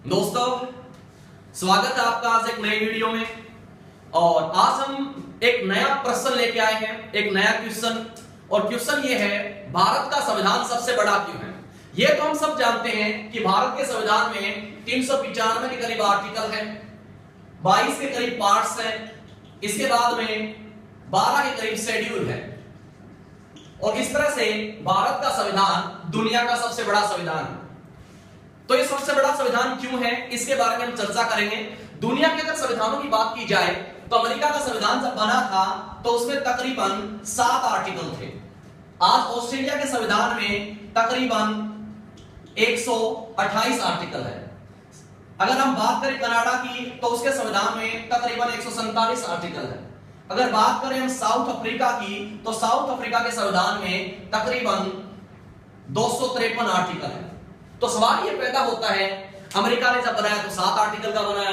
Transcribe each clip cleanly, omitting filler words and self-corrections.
दोस्तों, स्वागत है आपका आज एक नई वीडियो में। और आज हम एक नया प्रश्न लेके आए हैं, एक नया क्वेश्चन। और क्वेश्चन ये है, भारत का संविधान सबसे बड़ा क्यों है? ये तो हम सब जानते हैं कि भारत के संविधान में 395 के करीब आर्टिकल है, 22 के करीब पार्ट्स हैं, इसके बाद में 12 के करीब शेड्यूल है। और इस तरह से भारत का संविधान दुनिया का सबसे बड़ा संविधान है। तो ये सबसे बड़ा संविधान क्यों है, इसके बारे में हम चर्चा करेंगे। दुनिया के अगर संविधानों की बात की जाए तो अमेरिका का संविधान जब बना था तो उसमें तकरीबन 7 आर्टिकल थे। आज ऑस्ट्रेलिया के संविधान में तकरीबन 128 आर्टिकल है। अगर हम बात करें कनाडा की तो उसके संविधान में तकरीबन 147 आर्टिकल है। अगर बात करें हम साउथ अफ्रीका की तो साउथ अफ्रीका के संविधान में तकरीबन 253 आर्टिकल है। तो सवाल ये पैदा होता है, अमेरिका ने जब बनाया तो 7 आर्टिकल का बनाया,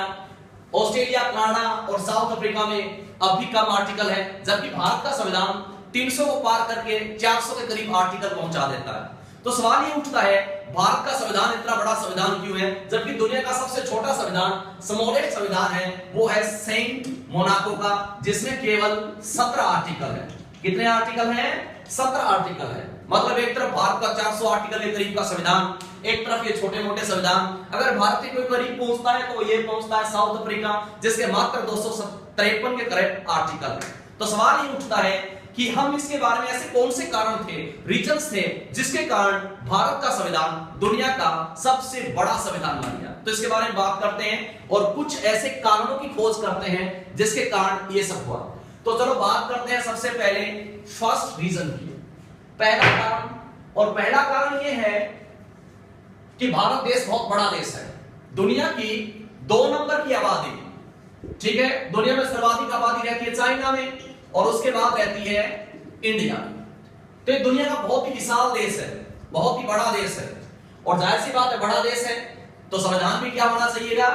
ऑस्ट्रेलिया, कनाडा और साउथ अफ्रीका में अब भी कम आर्टिकल है, जबकि भारत का संविधान 300 को पार करके 400 के करीब आर्टिकल पहुंचा देता है। तो सवाल ये उठता है, भारत का संविधान इतना बड़ा संविधान क्यों है, जबकि दुनिया का सबसे छोटा संविधान, स्मॉलेस्ट संविधान है, वो है सेंट मोनाको का, जिसमें केवल 17 आर्टिकल है। कितने आर्टिकल हैं? 17 आर्टिकल है। मतलब एक तरफ भारत का 400 आर्टिकल के करीब का संविधान, एक तरफ ये छोटे मोटे संविधान। अगर भारत के कोई करीब पहुंचता है तो ये पहुंचता है साउथ अफ्रीका, जिसके मात्र 253 के करीब आर्टिकल है। तो सवाल ये उठता है कि हम इसके बारे में ऐसे कौन से कारण थे, रीजंस थे, जिसके कारण भारत का संविधान दुनिया का सबसे बड़ा संविधान बन गया। तो इसके बारे में बात करते हैं और कुछ ऐसे कारणों की खोज करते हैं जिसके कारण ये सब हुआ। तो चलो बात करते हैं सबसे पहले फर्स्ट रीजन की, पहला कारण। और पहला कारण ये है कि भारत देश बहुत बड़ा देश है, दुनिया की 2 नंबर की आबादी, ठीक है, दुनिया में सर्वाधिक आबादी रहती है चाइना में और उसके बाद रहती है इंडिया में। तो ये दुनिया का बहुत ही विशाल देश है, बहुत ही बड़ा देश है। और जाहिर सी बात है, बड़ा देश है तो संविधान भी क्या होना चाहिएगा?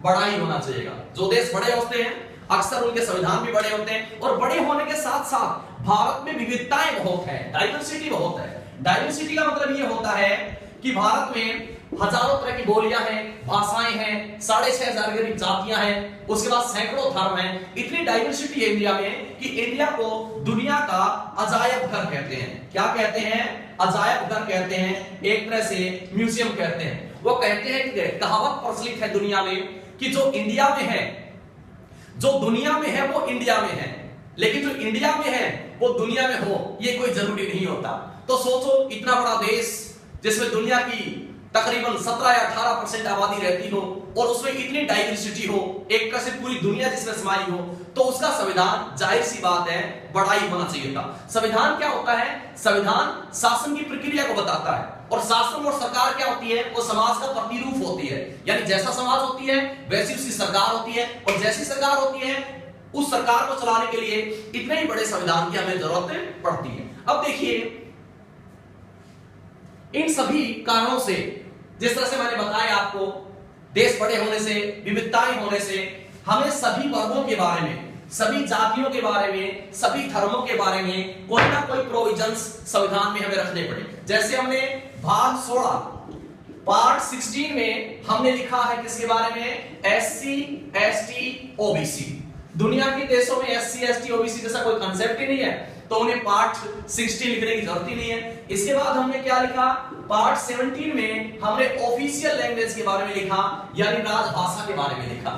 बड़ा ही होना चाहिएगा। जो देश बड़े होते हैं अक्सर उनके संविधान भी बड़े होते हैं। और बड़े होने के साथ साथ भारत में विविधताएं बहुत है, डाइवर्सिटी बहुत है। डाइवर्सिटी का मतलब ये होता है कि भारत में हजारों तरह की बोलियां हैं, भाषाएं हैं, 6500 करीब जातियां हैं, उसके बाद सैकड़ों धर्म हैं। इतनी डाइवर्सिटी है इंडिया में कि इंडिया को दुनिया का अजायब घर कहते हैं। क्या कहते हैं? अजायब घर कहते हैं, एक तरह से म्यूजियम कहते हैं। वो कहते हैं कि कहावत प्रचलित है दुनिया में कि जो इंडिया में है, जो दुनिया में है वो इंडिया में है, लेकिन जो इंडिया में है वो दुनिया में हो, ये कोई जरूरी नहीं होता। तो सोचो, इतना बड़ा देश जिसमें दुनिया की तकरीबन 17 या 18% आबादी रहती हो और उसमें इतनी डाइवर्सिटी हो, एक तरह से पूरी दुनिया जिसमें समाई हो, तो उसका संविधान जाहिर सी बात है बड़ा ही होना चाहिए था। संविधान क्या होता है? संविधान शासन की प्रक्रिया को बताता है। और शासन और सरकार क्या होती है? वो समाज का प्रतिरूप होती है, यानी जैसा समाज होती है वैसी उसकी सरकार होती है, और जैसी सरकार होती है उस सरकार को चलाने के लिए इतने ही बड़े संविधान की हमें जरूरत पड़ती है। अब देखिए, इन सभी कारणों से, जिस तरह से मैंने बताया आपको, देश बड़े होने से, विविधताएं होने से, हमें सभी वर्गों के बारे में, सभी जातियों के बारे में, सभी धर्मों के बारे में कोई ना कोई प्रोविजंस संविधान में हमें रखने पड़े। जैसे हमने भाग 16 पार्ट 16 में हमने लिखा है किसके बारे में? SC, ST, OBC। दुनिया के देशों में SC, ST, OBC जैसा कोई कंसेप्ट ही नहीं है, तो उन्हें पार्ट 16 लिखने की जरूरत ही नहीं है। इसके बाद हमने क्या लिखा? पार्ट 17 में हमने ऑफिशियल लैंग्वेज के बारे में लिखा, यानी राजभाषा के बारे में लिखा।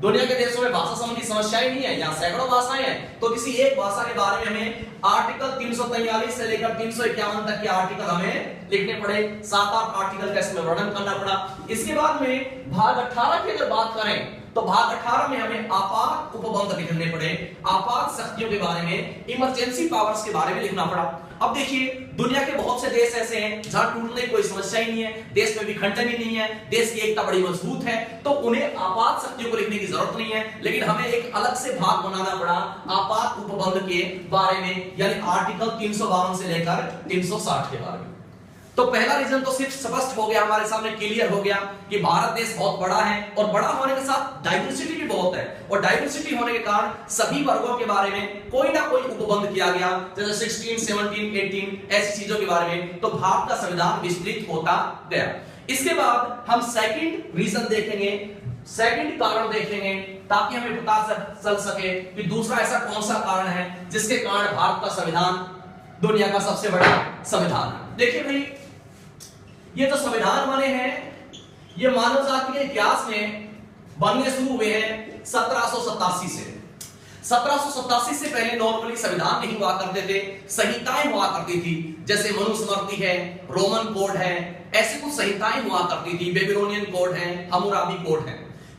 दुनिया के देशों में भाषा संबंधी समस्या ही नहीं है, यहाँ सैकड़ों भाषाएं हैं, तो किसी एक भाषा के बारे में हमें आर्टिकल 343 से लेकर 351 तक के आर्टिकल हमें लिखने पड़े। 7-8 आर्टिकल का इसमें वर्णन करना पड़ा। इसके बाद में भाग 18 की अगर बात करें तो भाग 18 में हमें आपात उपबंध लिखने पड़े, आपात शक्तियों के बारे में, इमरजेंसी पावर्स के बारे में लिखना पड़ा। अब देखिए, दुनिया के बहुत से देश ऐसे हैं जहां टूटने की कोई समस्या ही नहीं है, देश में विखंडन ही नहीं है, देश की एकता बड़ी मजबूत है, तो उन्हें आपात शक्तियों को लिखने की जरूरत नहीं है। लेकिन हमें एक अलग से भाग बनाना पड़ा आपात उपबंध के बारे में, यानी आर्टिकल 352 से लेकर 360 के बारे में। तो पहला रीजन तो सिर्फ स्पष्ट हो गया, हमारे सामने क्लियर हो गया कि भारत देश बहुत बड़ा है और बड़ा होने के साथ डाइवर्सिटी भी बहुत है, और डाइवर्सिटी होने के कारण सभी वर्गों के बारे में कोई ना कोई उपबंध किया गया, जैसे 16, 17, 18 ऐसी चीजों के बारे में। तो भारत का संविधान विस्तृत होता गया। इसके बाद हम सेकंड रीजन देखेंगे, सेकंड कारण देखेंगे, ताकि हमें पता चल सके कि दूसरा ऐसा कौन सा कारण है जिसके कारण भारत का संविधान दुनिया का सबसे बड़ा संविधान है। देखिए भाई, ये जो संविधान बने हैं ये मानव जाति के इतिहास में बनने शुरू हुए हैं 1787 से। 1787 से पहले नॉर्मली संविधान नहीं हुआ करते थे, संहिताएं हुआ करती थी, जैसे मनुस्मृति है, रोमन कोड है, ऐसी कुछ संहिताएं हुआ करती थी, बेबीलोनियन कोड है, हम्मुराबी कोड है।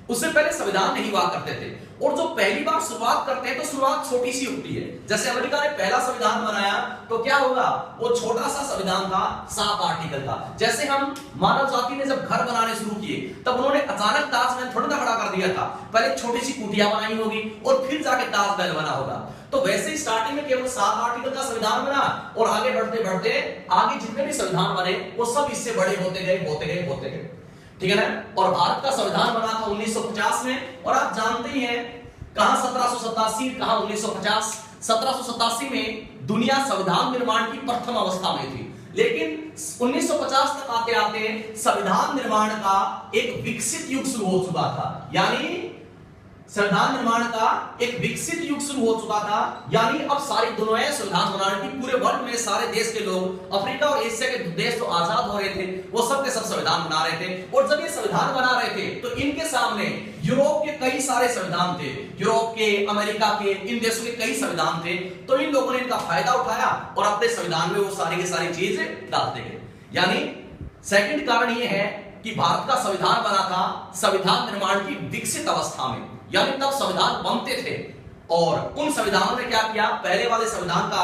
उससे पहले संविधान नहीं हुआ करते थे। और जो पहली बार शुरुआत करते हैं तो शुरुआत छोटी सी होती है। जैसे अमेरिका ने पहला संविधान बनाया तो क्या होगा, वो छोटा सा संविधान था, 7 आर्टिकल था। जैसे हम मानव जाति ने जब घर बनाने शुरू किए तब उन्होंने अचानक ताजमहल थोड़ा खड़ा कर दिया था, पहले छोटी सी कुटिया बनाई होगी और फिर जाके ताजमहल बना होगा। तो वैसे ही स्टार्टिंग में केवल 7 आर्टिकल का संविधान बना और आगे बढ़ते बढ़ते आगे जितने भी संविधान बने वो सब इससे बड़े होते गए, ठीक है ना। और भारत का संविधान बना था 1950 में, और आप जानते ही हैं कहां 1787 कहां 1950। 1787 में दुनिया संविधान निर्माण की प्रथम अवस्था में थी, लेकिन 1950 तक आते आते संविधान निर्माण का एक विकसित युग शुरू हो चुका था। यानी संविधान निर्माण का एक विकसित युग शुरू हो चुका था, यानी अब सारी दुनिया संविधान बनाने की, पूरे वर्ल्ड में सारे देश के लोग, अफ्रीका और एशिया के देश जो आजाद हो रहे थे वो सब के सब संविधान बना रहे थे। और जब ये संविधान बना रहे थे तो इनके सामने यूरोप के कई सारे संविधान थे, यूरोप के, अमेरिका के, इन देशों के कई संविधान थे। तो इन लोगों ने इनका फायदा उठाया और अपने संविधान में वो सारी की सारी चीज डालते गए। यानी सेकंड कारण ये है कि भारत का संविधान बना था संविधान निर्माण की विकसित अवस्था में, यानी तब संविधान बनते थे और उन संविधानों ने क्या किया, पहले वाले संविधान का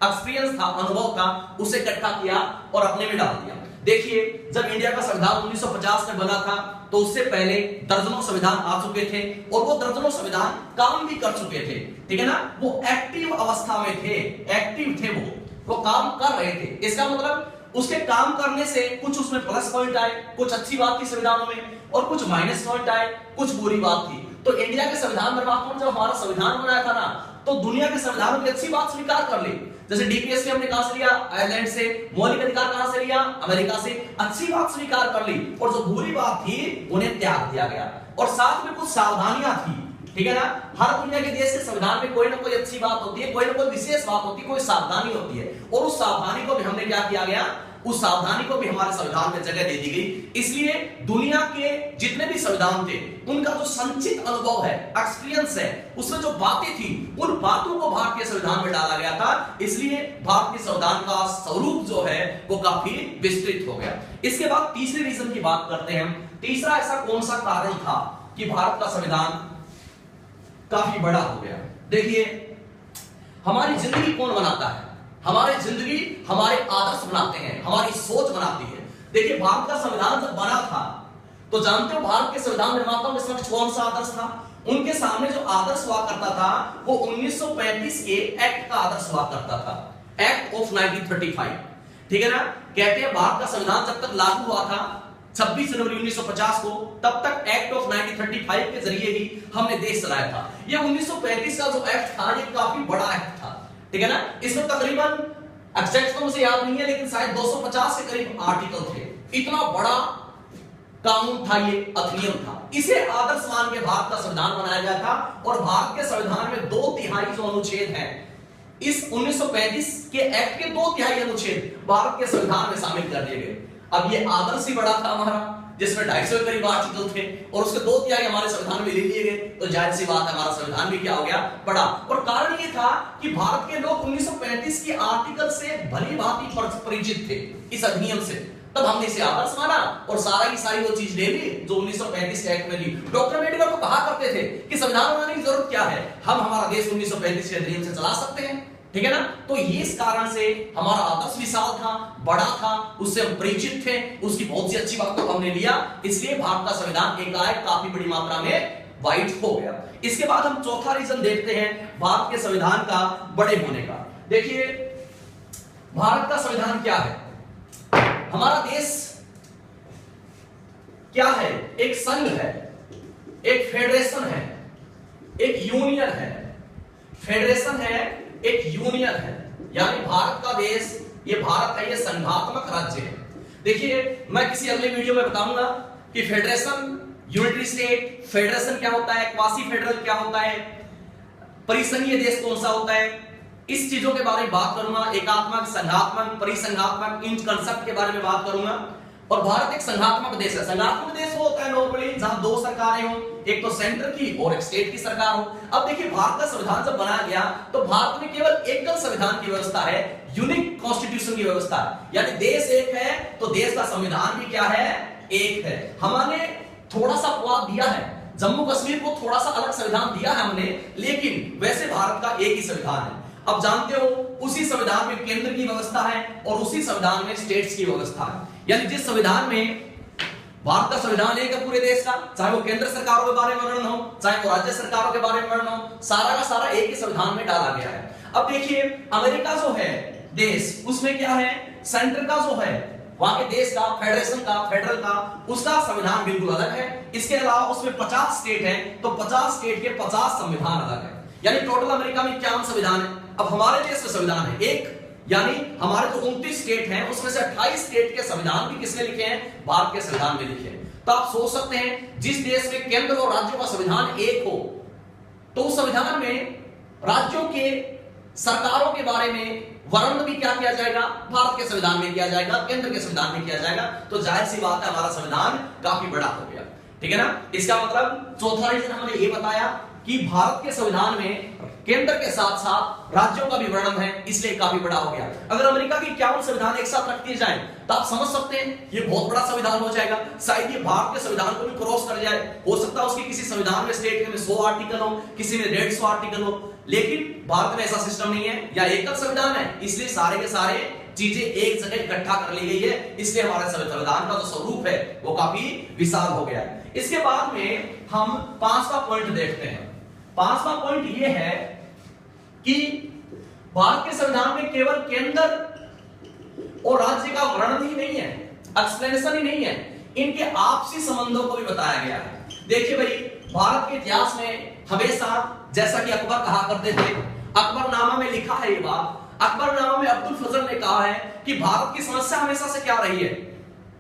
एक्सपीरियंस था, अनुभव था, उसे इकट्ठा किया और अपने में डाल दिया। देखिए, जब इंडिया का संविधान 1950 में बना था तो उससे पहले दर्जनों संविधान आ चुके थे और वो दर्जनों संविधान काम भी कर चुके थे, ठीक है ना। वो एक्टिव अवस्था में थे, एक्टिव थे, वो काम कर रहे थे। इसका मतलब उसके काम करने से कुछ उसमें प्लस पॉइंट आए, कुछ अच्छी बात थी संविधानों में और कुछ माइनस पॉइंट आए, कुछ बुरी बात थी। तो इंडिया के संविधान निर्माताओं ने जब हमारा संविधान बनाया था ना, तो दुनिया के संविधानों की अच्छी बात स्वीकार कर ली। जैसे डीपीएस हमने कहां से लिया, आयरलैंड से। मौलिक अधिकार कहां से लिया, अमेरिका से। अच्छी बात स्वीकार कर ली और जो बुरी बात थी उन्हें त्याग दिया गया। और साथ में कुछ सावधानियां थी, ठीक है ना। हर दुनिया के देश के संविधान में कोई ना कोई अच्छी बात होती है, कोई ना कोई विशेष बात होती है, कोई सावधानी होती है, और उस सावधानी को भी हमने क्या किया गया, उस सावधानी को भी हमारे संविधान में जगह दे दी गई। इसलिए दुनिया के जितने भी संविधान थे उनका जो संचित अनुभव है, एक्सपीरियंस है, उसमें जो बातें थी उन बातों को भारतीय संविधान में डाला गया था। इसलिए भारतीय संविधान का स्वरूप जो है वो काफी विस्तृत हो गया। इसके बाद तीसरे रीजन की बात करते हैं। तीसरा ऐसा कौन सा कारण था कि भारत का संविधान काफी बड़ा हो गया। देखिए, हमारी जिंदगी कौन बनाता है, हमारी जिंदगी हमारे आदर्श बनाते हैं, हमारी सोच बनाती है। देखिए, भारत का संविधान जब बना था तो जानते हो भारत के संविधान निर्माताओं के समक्ष कौन सा आदर्श था। उनके सामने जो आदर्श हुआ करता था वो 1935 के एक्ट का आदर्श हुआ करता था, एक्ट ऑफ 1935, ठीक है ना। कहते हैं भारत का संविधान जब तक लागू हुआ था 26 जनवरी 1950 को, तब तक एक्ट ऑफ 1935 के जरिए ही हमने देश चलाया था। ये 1935 का जो एक्ट था ये काफी बड़ा एक्ट था, ठीक है ना। इसमें तकरीबन एग्जैक्ट तो मुझे याद नहीं है लेकिन शायद 250 के करीब आर्टिकल थे। इतना बड़ा कानून था, ये अधिनियम था। इसे आदर्श मान के भारत का संविधान बनाया गया था और भारत के संविधान में 2/3 जो अनुच्छेद हैं इस 1935 के एक्ट के 2/3 अनुच्छेद भारत के संविधान में शामिल कर दिए गए। अब ये आदर्श ही बड़ा था हमारा, जिसमें 250 के करीब आर्टिकल थे और उसके 2/3 हमारे संविधान में ले लिए गए, तो जाहिर सी बात है हमारा संविधान भी क्या हो गया, बड़ा। और कारण ये था कि भारत के लोग 1935 के आर्टिकल से भली भांति परिचित थे, इस अधिनियम से। तब हमने इसे आदर्श माना और सारा की सारी वो चीज ले ली जो 1935 के एक्ट में ली। डॉक्टर अम्बेडकर तो कहा करते थे कि संविधान बनाने की जरूरत क्या है, हम हमारा देश 1935 के अधिनियम से चला सकते हैं, ठीक है ना। तो ये इस कारण से हमारा आदर्श विशाल था, बड़ा था, उससे हम परिचित थे, उसकी बहुत सी अच्छी बातों को हमने लिया, इसलिए भारत का संविधान एकाएक काफी बड़ी मात्रा में वाइड हो गया। इसके बाद हम चौथा रीजन देखते हैं भारत के संविधान का बड़े होने का। देखिए, भारत का संविधान क्या है, हमारा देश क्या है, एक संघ है, एक फेडरेशन है, एक यूनियन है। फेडरेशन है, एक यूनियन है, यानी भारत का देश, ये भारत है, ये संघात्मक राज्य है। देखिए मैं किसी अगले वीडियो में बताऊंगा कि फेडरेशन, यूनिटरी स्टेट, फेडरेशन क्या होता है, क्वासी फेडरल क्या होता है, परिसंघीय देश कौन सा होता है, इस चीजों के बारे में बात करूंगा। एकात्मक, संघात्मक, परिसंघात्मक, इन कंसेप्ट के बारे में बात करूंगा। और भारत एक संघात्मक देश है। संघात्मक देश वो होता है नॉर्मली जहां दो सरकारें हो, एक तो सेंटर की और एक स्टेट की सरकार हो। अब देखिए भारत का संविधान जब बनाया गया तो भारत में केवल एकल संविधान की व्यवस्था है, यूनिक कॉन्स्टिट्यूशन की व्यवस्था है। यानी देश एक है तो देश का संविधान भी क्या है, एक है। हमने थोड़ा सा अपवाद दिया है, जम्मू कश्मीर को थोड़ा सा अलग संविधान दिया है हमने, लेकिन वैसे भारत का एक ही संविधान है। अब जानते हो उसी संविधान में केंद्र की व्यवस्था है और उसी संविधान में स्टेट्स की व्यवस्था है। यानी जिस संविधान में भारत का संविधान एक है पूरे देश का, चाहे वो केंद्र सरकारों के बारे में वर्णन हो, चाहे वो राज्य सरकारों के बारे में वर्णन हो, सारा का सारा एक ही संविधान में डाला गया है। अब देखिए अमेरिका जो है देश, उसमें क्या है, सेंटर का जो है वहां के देश का, फेडरेशन का, फेडरल का, उसका संविधान बिल्कुल अलग है। इसके अलावा उसमें 50 स्टेट है तो 50 स्टेट के 50 संविधान अलग है। यानी टोटल अमेरिका में 51 संविधान है। अब हमारे देश में संविधान है एक, यानी हमारे तो 29 स्टेट हैं, उसमें से 28 स्टेट के संविधान भी किसने लिखे हैं, भारत के संविधान में लिखे हैं। तो आप सोच सकते हैं जिस देश में केंद्र और राज्यों का संविधान एक हो तो उस संविधान में राज्यों के सरकारों के बारे में वर्णन भी क्या किया जाएगा, भारत के संविधान में किया जाएगा, केंद्र के संविधान में किया जाएगा। तो जाहिर सी बात है हमारा संविधान काफी बड़ा हो गया, ठीक है ना। इसका मतलब चौथा रीजन हमने ये बताया कि भारत के संविधान में केंद्र के साथ साथ राज्यों का भी वर्णन है, इसलिए काफी बड़ा हो गया। अगर अमेरिका की 51 संविधान एक साथ रख दिए जाएं तो आप समझ सकते हैं ये बहुत बड़ा संविधान हो जाएगा। शायद ये भारत के संविधान को भी क्रॉस कर जाए। हो सकता है उसकी किसी संविधान में स्टेट में 100 आर्टिकल हो, किसी में 150 आर्टिकल हो, लेकिन भारत में ऐसा सिस्टम नहीं है, या एकल संविधान है, इसलिए सारे के सारे चीजें एक जगह इकट्ठा कर ली गई है। इसलिए हमारे संविधान का जो स्वरूप है वो काफी विशाल हो गया है। इसके बाद में हम 5वां पॉइंट देखते हैं। 5वां पॉइंट ये है कि भारत के संविधान में केवल केंद्र और राज्य का वर्णन ही नहीं है, एक्सप्लेनेशन ही नहीं है, इनके आपसी संबंधों को भी बताया गया है। देखिए भाई भारत के इतिहास में हमेशा, जैसा कि अकबर कहा करते थे, अकबरनामा में लिखा है ये बात, अकबरनामा में अब्दुल फजल ने कहा है कि भारत की समस्या हमेशा से क्या रही है,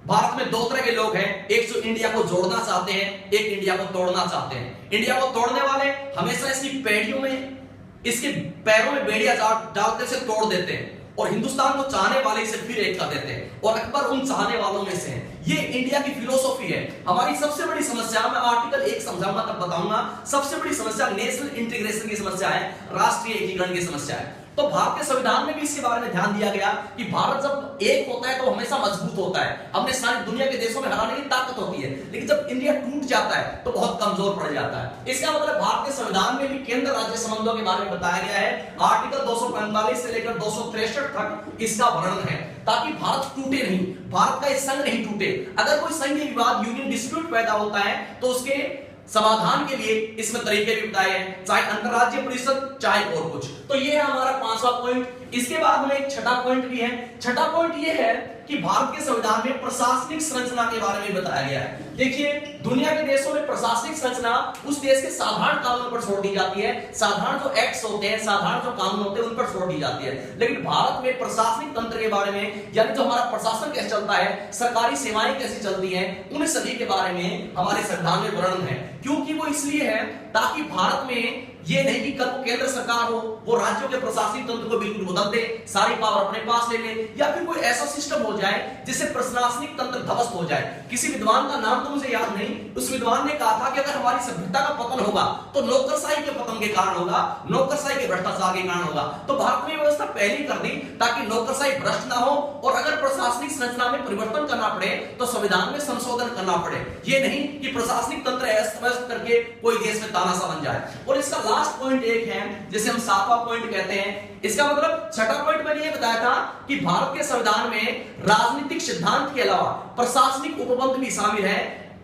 भारत में दो तरह के लोग हैं, एक जो इंडिया को जोड़ना चाहते हैं, एक इंडिया को तोड़ना चाहते हैं। इंडिया को तोड़ने वाले हमेशा इसकी पेड़ियों में, इसके पैरों में बेड़ियां डालते से तोड़ देते हैं, और हिंदुस्तान को चाहने वाले इसे फिर एक कर देते हैं, और अकबर उन चाहने वालों में से है। ये इंडिया की फिलोसॉफी है। हमारी सबसे बड़ी समस्या, मैं आर्टिकल 1 समझाऊंगा तब बताऊंगा, सबसे बड़ी समस्या नेशनल इंटीग्रेशन की समस्या है, राष्ट्रीय एकीकरण की समस्या है। तो भारत के संविधान में भी इसके बारे में ध्यान दिया गया कि भारत जब एक होता है तो हमेशा मजबूत होता है, हमने सारी दुनिया के देशों में हराने की ताकत होती है, लेकिन जब इंडिया टूट जाता है तो बहुत कमजोर पड़ जाता है। इसका मतलब भारत के संविधान में भी केंद्र राज्य संबंधों के बारे में बताया गया है। आर्टिकल 245 से लेकर 263 तक इसका वर्णन है, ताकि भारत टूटे नहीं, भारत का ये संघ नहीं टूटे। अगर कोई संघीय विवाद, यूनियन डिस्प्यूट पैदा होता है तो उसके समाधान के लिए इसमें तरीके भी बताए हैं, चाहे अंतरराज्यीय परिषद, चाहे और कुछ। तो ये है हमारा 5वां पॉइंट। इसके बाद में एक छठा पॉइंट भी है। छठा पॉइंट ये है कि भारत के संविधान में प्रशासनिक संरचना के बारे में बताया गया है। देखिए दुनिया के देशों में प्रशासनिक संरचना उस देश के साधारण कानून पर छोड़ दी जाती है, साधारण जो एक्ट्स होते हैं, साधारण जो कानून होते हैं उन पर छोड़ दी जाती है। लेकिन भारत में प्रशासनिक तंत्र के बारे में, यानी जो हमारा प्रशासन कैसे चलता है, सरकारी सेवाएं कैसी चलती हैं, उन सभी के बारे में हमारे संविधान में वर्णन है। क्योंकि वो इसलिए है ताकि भारत में ये नहीं कि कल केंद्र सरकार हो वो राज्यों के प्रशासनिक तंत्र को बिल्कुल बदल दे, सारी पावर अपने पास ले ले, या फिर कोई ऐसा सिस्टम हो जाए जिससे प्रशासनिक तंत्र ध्वस्त हो जाए। किसी विद्वान का नाम तो मुझे याद नहीं, उस विद्वान ने कहा था कि अगर हमारी सभ्यता का पतन होगा तो नौकरशाही के पतन के कारण होगा, नौकरशाही के भ्रष्टाचार के कारण होगा। तो भारत ने व्यवस्था पहले कर दी ताकि नौकरशाही भ्रष्ट ना हो, और अगर प्रशासनिक संरचना में परिवर्तन करना पड़े तो संविधान में संशोधन करना पड़े। ये नहीं कि प्रशासनिक तंत्र अस्त करके कोई देश में तानाशाह बन जाए। और इसका लास्ट पॉइंट एक है जिसे हम 7वां पॉइंट कहते हैं। इसका मतलब छठा पॉइंट मैंने ये बताया था कि भारत के संविधान में राजनीतिक सिद्धांत के अलावा प्रशासनिक उपबंध भी शामिल है,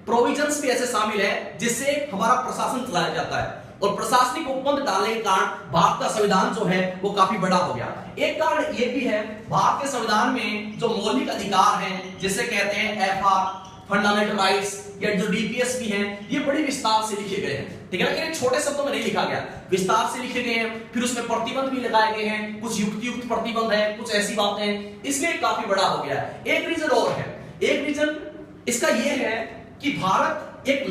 प्रोविजंस भी ऐसे शामिल है जिससे हमारा प्रशासन चलाया जाता है। और प्रशासनिक उपबंध डालने के कारण भारत का संविधान जो है वो काफी बड़ा हो गया। एक कारण ये भी है भारत के संविधान में जो मौलिक अधिकार हैं, जिसे कहते हैं एफआर, फंडामेंटल राइट्स, या जो डीपीएस भी हैं, ये बड़ी विस्तार से लिखे गए हैं, ठीक है ना। ये छोटे शब्दों में नहीं लिखा गया, विस्तार से लिखे गए हैं। फिर उसमें प्रतिबंध भी लगाए गए हैं, कुछ युक्त प्रतिबंध है, कुछ ऐसी बातें हैं, इसलिए काफी बड़ा हो गया है। एक रीजन और है, एक रीजन इसका यह है कि भारत एक